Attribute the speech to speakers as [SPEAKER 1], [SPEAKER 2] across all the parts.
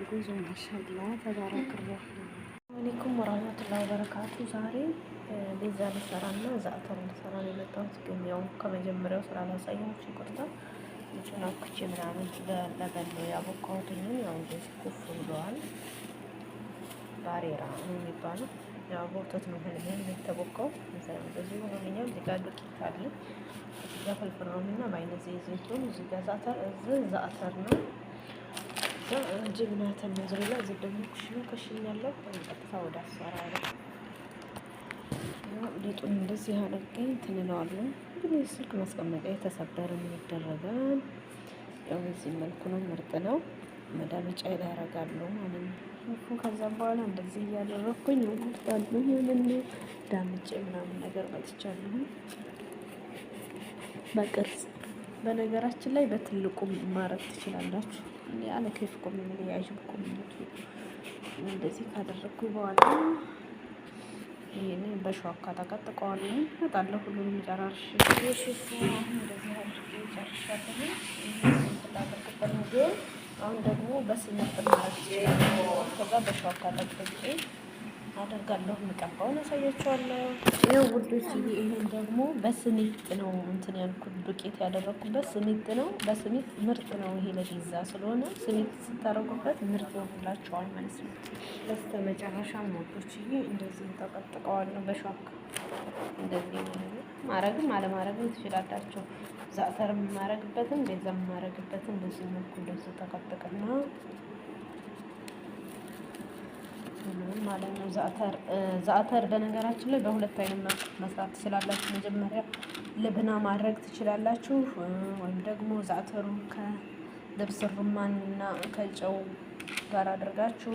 [SPEAKER 1] ጉዞ ማሻአላ ተባረክ ረህማን። አለይኩም ወራህመቱላሂ ወበረካቱ። ዛሬ ቤዛ ልሰራና ዛዕተር ልሰራ ነው የመጣሁት። ግን ያው ከመጀመሪያው ስራ ላሳያችሁ ይቅርታ። ልጁን አኩቼ ምናምን ለበል ያቦካሁትን ያው እንደዚህ ኩፍ ብለዋል። ባሬራ ነው የሚባለው። ያው ቦተት ነው ምን የተቦካው እንደዚህ ሆኖኛል። እዚህ ጋር ዱቄት አለ፣ እዚህ ጋር ፍልፍል ሮሚና ማይነዝ ዘይቱን፣ እዚህ ጋር ዛዕተር ነው ጅብና ተነዝረላ። እዚህ ደግሞ ኩሽና ያለው ቀጥታ ወደ አሰራሩ ሊጡን እንደዚህ አድርጌ ትንለዋለን። እንግዲህ ስልክ ማስቀመጫ የተሰበረ ምን ይደረጋል። ያው በዚህ መልኩ ነው፣ ምርጥ ነው። መዳመጫ ላይ ያደርጋለሁ ማለት ነው። ከዛ በኋላ እንደዚህ እያደረኩኝ ወጣለሁ። ምን ዳምጬ ምናምን ነገር መጥቻለሁ በቅርጽ። በነገራችን ላይ በትልቁ ማረግ ትችላላችሁ። ያለ ከፍኩም ምን ያጅብኩም እንደዚህ ካደረኩ በኋላ ይሄንን በሸዋካ ተቀጥቀዋለሁ። እመጣለሁ ሁሉንም ጨራርሽ የሽፉ እንደዚህ አድርጌ ጨርሻለሁ። አሁን ደግሞ በስንት ማለት ከዛ በሸዋካ ተቀጥቄ አደርጋለሁ። የምቀባውን አሳያችኋለሁ። ይሄው ውዶች፣ ይሄን ደግሞ በስኒት ነው እንትን ያልኩት ዱቄት ያደረኩበት ስኒት ነው። በስኒት ምርጥ ነው። ይሄ ለፒዛ ስለሆነ ስኒት ስታረጉበት ምርጥ ይሆንላችኋል ማለት ነው። በስተመጨረሻ ውዶች እንደዚህ ተቀጥቀዋለሁ በሸዋካ። እንደዚህ ማረግም አለማረግም ትችላላችሁ። ዛዕተር ማረግበትም ቤዛ ማረግበትም በዚህ መልኩ እንደዚህ ተቀጥቀና ማለት ነው። ዛዕተር በነገራችን ላይ በሁለት አይነት መልኩ መስራት ትችላላችሁ። መጀመሪያ ልብና ማድረግ ትችላላችሁ፣ ወይም ደግሞ ዛዕተሩ ከልብስ ሩማንና ከጨው ጋር አድርጋችሁ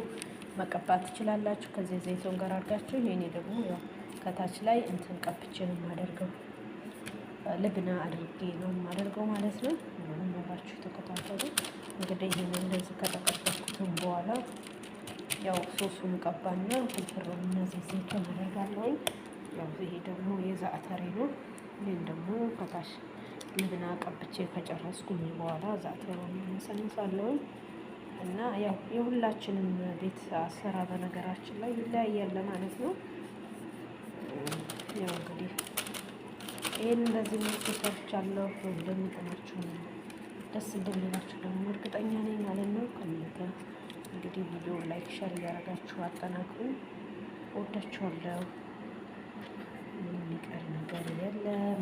[SPEAKER 1] መቀባት ትችላላችሁ። ከዚህ ዘይቱን ጋር አድርጋችሁ። ይሄኔ ደግሞ ያው ከታች ላይ እንትን ቀብቼ ነው የማደርገው፣ ልብና አድርጌ ነው የማደርገው ማለት ነው። ምንም ባችሁ ተከታተሉ። እንግዲህ ይሄንን እንደዚህ ከተቀበልኩትም በኋላ ያው ሶሱን ቀባና ፍልፍሉን እነዚህ ዘይቱን አደርጋለሁ። ያው ይሄ ደግሞ የዛዕተሬ ነው። ይሄን ደግሞ ከታች ልብና ቀብቼ ከጨረስኩኝ በኋላ ዛዕተሩን እነሰንሳለሁ። እና ያው የሁላችንም ቤት አሰራር በነገራችን ላይ ይለያያል ማለት ነው። ያው እንግዲህ ይሄን እንደዚህ መልኩ ሰርቻለሁ። እንደሚጥማችሁ ደስ እንደሚላችሁ ደግሞ እርግጠኛ ነኝ ማለት ነው። ከእናንተ እንግዲህ ቪዲዮ ላይክ ሸር እያደረጋችሁ አጠናክሩ። ወዳችኋለሁ። የሚቀር ነገር የለም።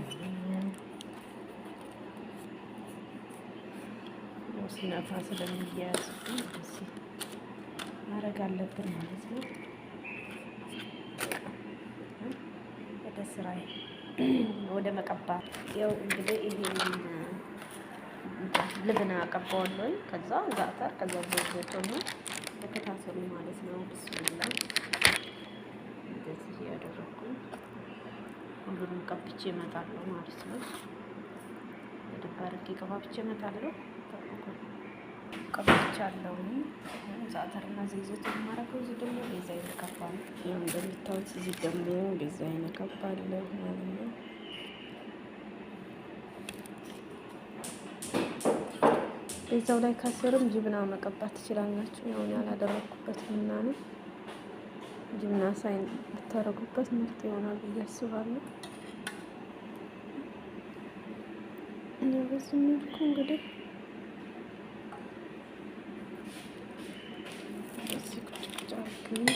[SPEAKER 1] ሲነፋ ስለሚያዝ እንደዚህ ማድረግ አለብን ማለት ነው። ወደ ስራዬ ወደ መቀባት ያው እንግዲህ ይሄንን ልብና አቀባዋለሁ። ከዛ ዛዕተር ከዛ ዘይቱን ነው ተከታተሉ ማለት ነው። ብስሚላ እንደዚህ ያደረኩኝ ሁሉንም ቀብቼ እመጣለሁ ማለት ነው። በደንብ አድርጌ ቀባብቼ እመጣለሁ። ቀብቻለሁ። ዛዕተርና ዘይቱን ማረከው። እዚህ ደግሞ ዲዛይን ከፋለሁ። ያው እንደምታዩት እዚህ ደግሞ ዲዛይን ከፋለሁ ማለት ነው። እዛው ላይ ከስርም ጅብና መቀባት ትችላላችሁ። ያው ያላደረኩበትም እና ነው ጅብና ሳይን ብታረጉበት ምርጥ ይሆናል ብዬ አስባለሁ። እና በዚህ መልኩ እንግዲህ እዚህ ቁጭ አድርገን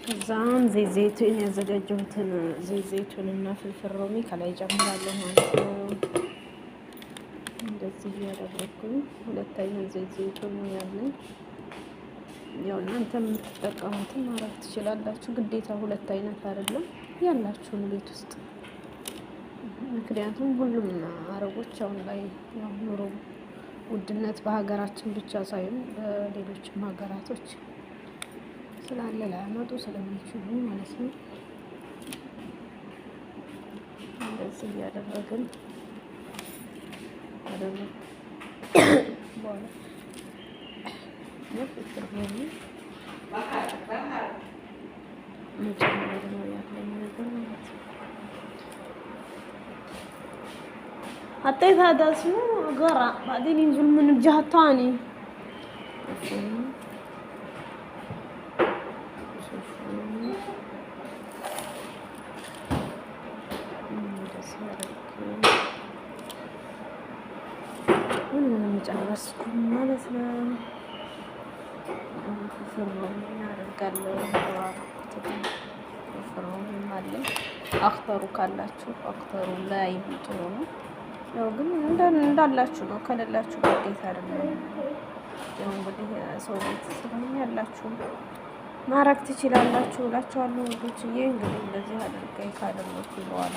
[SPEAKER 1] ከዛም ዘይቱን ያዘጋጀሁትን ዘይቱን እና ፍልፍል ሮሚ ከላይ ጨምራለሁ ማለት ነው። እንደዚህ ያደረኩኝ ሁለት አይነት ዘይቱን ነው ያለኝ። ያው እናንተ የምትጠቀሙትን ማድረግ ትችላላችሁ። ግዴታ ሁለት አይነት አይደለም ያላችሁን ቤት ውስጥ። ምክንያቱም ሁሉም አረቦች አሁን ላይ ያው ኑሮ ውድነት በሀገራችን ብቻ ሳይሆን በሌሎችም ሀገራቶች ስላለ ላያመጡ ስለሚችሉ ማለት ነው። እንደዚህ እያደረግን በኋላ ፍቅር ሆኑ መጨመር ነው ያለኝ ነገር ማለት ነው። حطيت هذا اسمه قرع بعدين ينزل من الجهة الثانية. ጨረስኩኝ ማለት ነው። ፍርም እናደርጋለሁ። ፍርም አለ አክተሩ ካላችሁ አክተሩ ላይ ጥሩ ነው። ያው ግን እንዳላችሁ ነው፣ ከሌላችሁ ግዴታ አይደለም። ያው እንግዲህ ሰው ቤት ስለሆነ ያላችሁ ማረግ ትችላላችሁ እላችኋለሁ ወዶችዬ። እንግዲህ እንደዚህ አድርገኝ ካደረኩ በኋላ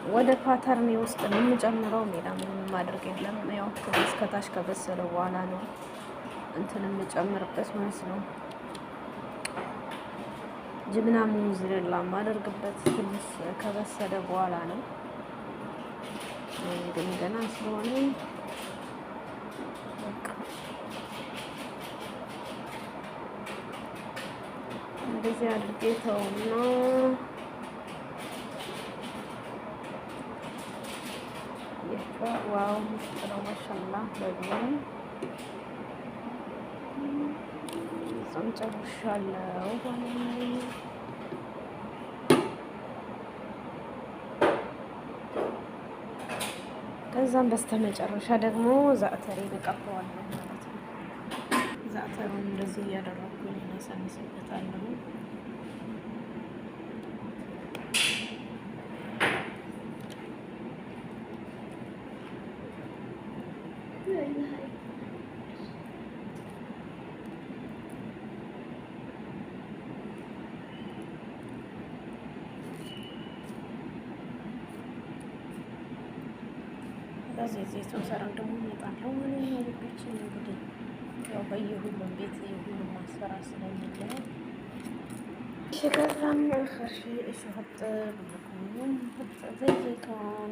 [SPEAKER 1] ወደ ፓተርኔ ውስጥ ነው የምጨምረው። ሌላ ምንም ማድረግ የለም። ያው እስከታች ከበሰለ በኋላ ነው እንትን የምጨምርበት ማለት ነው። ጅብና ሙዝሬላ ማደርግበት ትንሽ ከበሰለ በኋላ ነው። ግን ገና ስለሆነ እንደዚህ አድርጌ ተውና ዋው ነው ማሻአላህ። ደግሞ እዛም ጨርሻለሁ። ከዛም በስተመጨረሻ ደግሞ ዛዕተሬን እቀባዋለሁ ማለት ነው። ዛዕተሩን እንደዚህ እያደረኩኝ እነሰንስበታለሁ። በዚህ ዘይቱን ሰራን ደግሞ እመጣለሁ ማለት ነው። ልጆች እንግዲህ ያው በየሁሉም ቤት የሁሉም አሰራር ስለሌለ ከዛም አخر شيء ايش احط لكم زي زيتون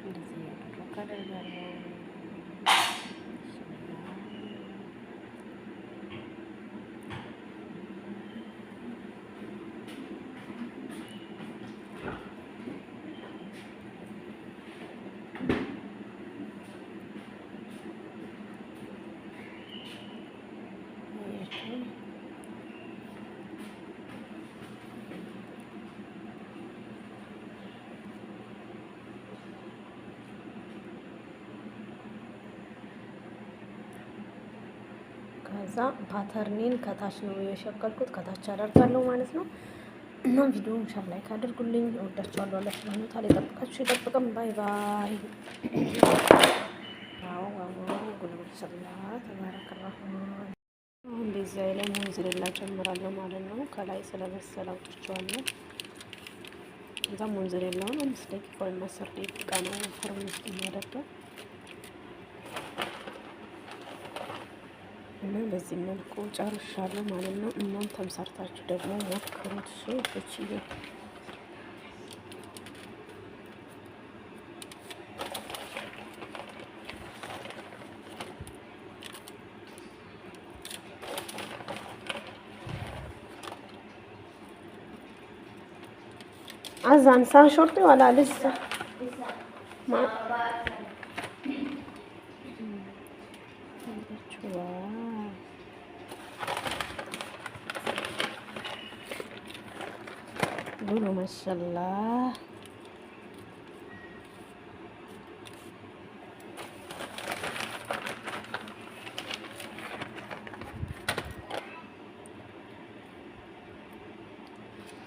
[SPEAKER 1] እንደዚህ ያደረኩ አደርጋለሁ። ከዛ ፓተርኔን ከታች ነው የሸቀልኩት፣ ከታች አደርጋለሁ ማለት ነው። እና ቪዲዮውን ሸር ላይክ አድርጉልኝ። እወዳችኋለሁ። አላህ ስለሆነ ታዲያ ይጠብቃችሁ፣ ይጠብቅም። ባይ ባይ። አዎ ጉልበት ሰላ ተባረከ ረህማን። አሁን በዚህ ላይ ሙንዝሬላ ጨምራለሁ ማለት ነው። ከላይ ስለበሰለ አውጥቼዋለሁ። ከዛ ሙንዝሬላውን 5 ደቂቃ ወይም 10 ደቂቃ ነው ፍርም ውስጥ የሚያደርገው እና በዚህ መልኩ ጨርሻለሁ ማለት ነው። እናንተም ሰርታችሁ ደግሞ ሞክሩት። ሶች አዛን ሳ ሾርጤ ዋላ ልሳ dulu masyaallah.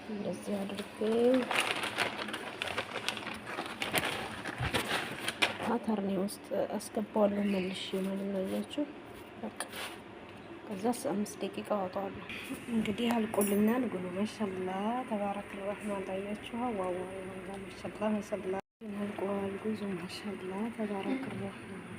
[SPEAKER 1] እንደዚህ አድርጌ ፓተርኔ ውስጥ አስገባዋለሁ መልሼ ማለት ነው። ያያችሁ በቃ ከዛ 5 ደቂቃ አወጣዋለሁ። እንግዲህ አልቆልናል። ጉሉ ማሻላ ተባረክ ረህማን ታያችሁ። ዋው ማሻላ ማሻላ አልቋል። ጉዞ ማሻላ ተባረክ ረህማን